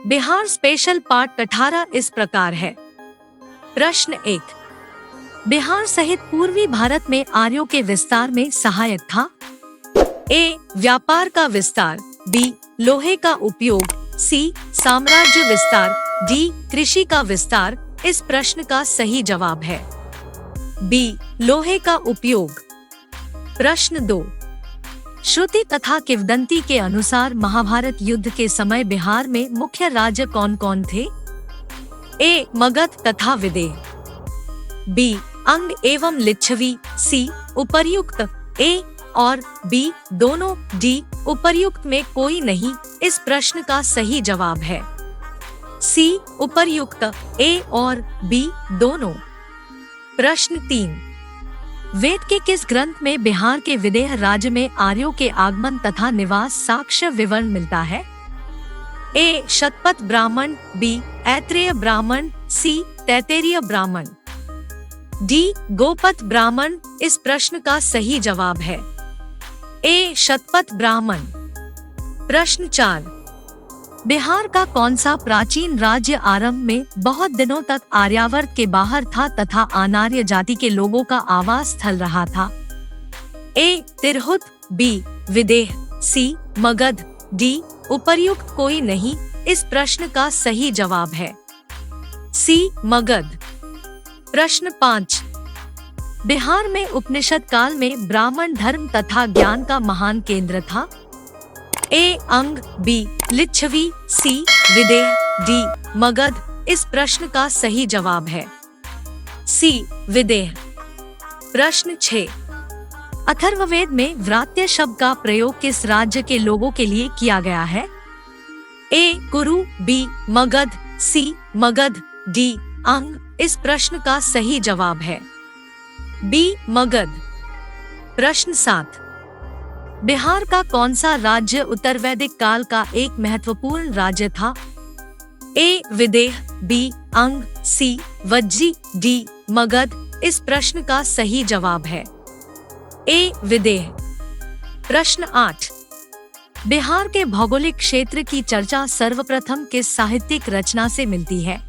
Bihar special part 18 इस प्रकार है। प्रश्न 1। बिहार सहित पूर्वी भारत में आर्यों के विस्तार में सहायक था। ए. व्यापार का विस्तार, बी. लोहे का उपयोग, सी. साम्राज्य विस्तार, डी. कृषि का विस्तार। इस प्रश्न का सही जवाब है बी. लोहे का उपयोग। प्रश्न 2। श्रुति तथा किंवदंती के अनुसार महाभारत युद्ध के समय बिहार में मुख्य राज्य कौन कौन थे? ए. मगध तथा विदेह, बी. अंग एवं लिच्छवी, सी. उपर्युक्त ए और बी दोनों, डी. उपर्युक्त में कोई नहीं। इस प्रश्न का सही जवाब है सी. उपर्युक्त ए और बी दोनों। प्रश्न 3। वेद के किस ग्रंथ में बिहार के विदेह राज्य में आर्यों के आगमन तथा निवास साक्ष्य विवरण मिलता है? ए. शतपथ ब्राह्मण, बी. ऐत्रेय ब्राह्मण, सी. तैत्तिरीय ब्राह्मण, डी. गोपथ ब्राह्मण। इस प्रश्न का सही जवाब है ए. शतपथ ब्राह्मण। प्रश्न 4। बिहार का कौन सा प्राचीन राज्य आरंभ में बहुत दिनों तक आर्यावर्त के बाहर था तथा अनार्य जाति के लोगों का आवास स्थल रहा था? ए. तिरहुत, बी. विदेह, सी. मगध, डी. उपर्युक्त कोई नहीं। इस प्रश्न का सही जवाब है सी. मगध। प्रश्न 5। बिहार में उपनिषद काल में ब्राह्मण धर्म तथा ज्ञान का महान केंद्र था। ए. अंग, बी. लिच्छवी, सी. विदेह, डी. मगध। इस प्रश्न का सही जवाब है सी. विदेह। प्रश्न 6। अथर्ववेद में व्रात्य शब्द का प्रयोग किस राज्य के लोगों के लिए किया गया है? ए. कुरु, बी. मगध, सी. मगध, डी. अंग। इस प्रश्न का सही जवाब है बी. मगध। प्रश्न 7। बिहार का कौन सा राज्य उत्तर वैदिक काल का एक महत्वपूर्ण राज्य था? ए. विदेह, बी. अंग, सी. वज्जी, डी. मगध। इस प्रश्न का सही जवाब है ए. विदेह। प्रश्न 8। बिहार के भौगोलिक क्षेत्र की चर्चा सर्वप्रथम किस साहित्यिक रचना से मिलती है?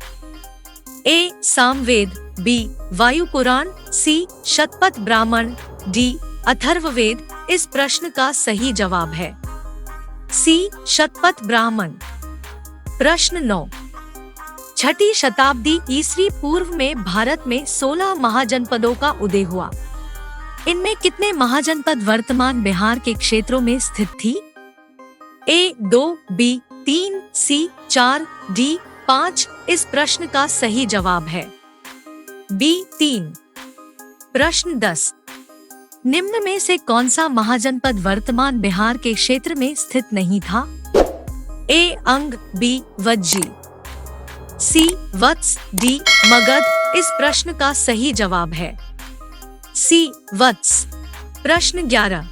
ए. सामवेद, बी. वायु पुराण, सी. शतपथ ब्राह्मण, डी. अथर्ववेद। इस प्रश्न का सही जवाब है सी. शतपथ ब्राह्मण। प्रश्न 9। छठी शताब्दी ईसवी पूर्व में भारत में 16 महाजनपदों का उदय हुआ। इनमें कितने महाजनपद वर्तमान बिहार के क्षेत्रों में स्थित थी? ए. 2, बी. 3, सी. 4, डी. 5। इस प्रश्न का सही जवाब है बी. 3। प्रश्न 10। निम्न में से कौन सा महाजनपद वर्तमान बिहार के क्षेत्र में स्थित नहीं था? ए. अंग, बी. वज्जी, सी. वत्स, डी. मगध। इस प्रश्न का सही जवाब है सी. वत्स। प्रश्न 11।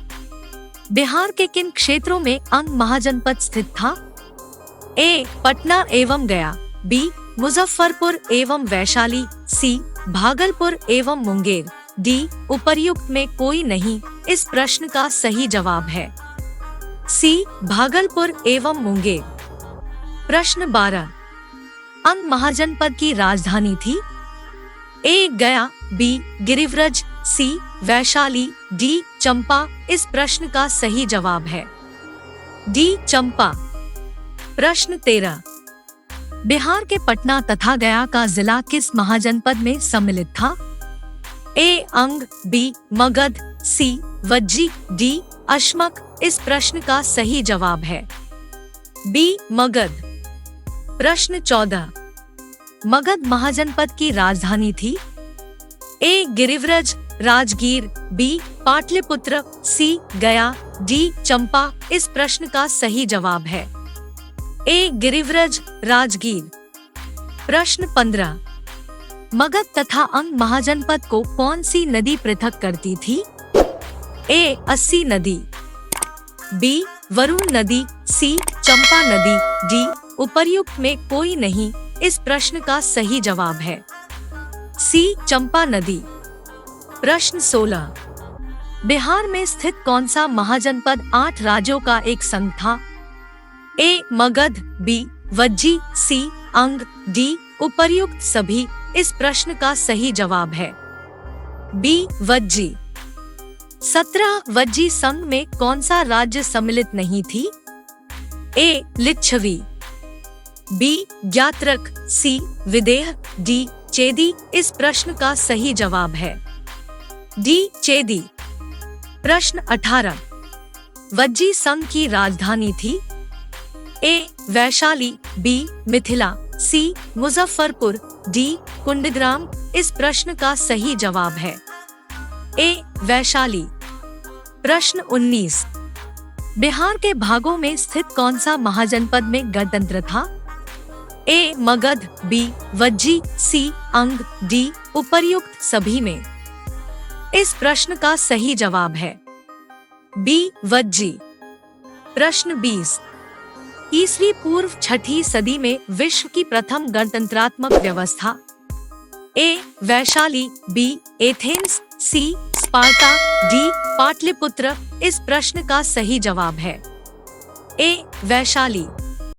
बिहार के किन क्षेत्रों में अंग महाजनपद स्थित था? ए. पटना एवं गया, बी. मुजफ्फरपुर एवं वैशाली, सी. भागलपुर एवं मुंगेर, डी. उपर्युक्त में कोई नहीं। इस प्रश्न का सही जवाब है सी. भागलपुर एवं मुंगेर। प्रश्न 12। अंग महाजनपद की राजधानी थी? ए. गया, बी. गिरिव्रज, सी. वैशाली, डी. चंपा। इस प्रश्न का सही जवाब है डी. चंपा। प्रश्न 13। बिहार के पटना तथा गया का जिला किस महाजनपद में सम्मिलित था? ए. अंग, बी. मगध, सी. वज्जी, डी. अश्मक। इस प्रश्न का सही जवाब है बी. मगध। प्रश्न 14। मगध महाजनपद की राजधानी थी? ए. गिरिव्रज, राजगीर, बी. पाटलिपुत्र, सी. गया, डी. चंपा। इस प्रश्न का सही जवाब है ए. गिरिव्रज, राजगीर। प्रश्न 15। मगध तथा अंग महाजनपद को कौन सी नदी पृथक करती थी? ए. अस्सी नदी, बी. वरुण नदी, सी. चंपा नदी, डी. उपर्युक्त में कोई नहीं। इस प्रश्न का सही जवाब है सी. चंपा नदी। प्रश्न 16। बिहार में स्थित कौन सा महाजनपद 8 राज्यों का एक संघ था? ए. मगध, बी. वज्जी, सी अंग, डी उपर्युक्त सभी इस प्रश्न का सही जवाब है बी वज्जी। 17 वज्जी संघ में कौन सा राज्य सम्मिलित नहीं थी? ए लिच्छवी, बी ज्ञात्रक, सी विदेह, डी चेदी इस प्रश्न का सही जवाब है डी चेदी। प्रश्न 18 वज्जी संघ की राजधानी थी? ए वैशाली, बी मिथिला, सी मुजफ्फरपुर, डी कुंडग्राम इस प्रश्न का सही जवाब है ए वैशाली। प्रश्न 19 बिहार के भागों में स्थित कौन सा महाजनपद में गणतंत्र था? ए मगध, बी वज्जी, सी अंग, डी उपर्युक्त सभी में। इस प्रश्न का सही जवाब है बी वज्जी। प्रश्न 20 ईस्वी पूर्व 6ठी सदी में विश्व की प्रथम गणतंत्रात्मक व्यवस्था? ए वैशाली, बी एथेंस, सी स्पार्टा, डी पाटलिपुत्र इस प्रश्न का सही जवाब है ए वैशाली।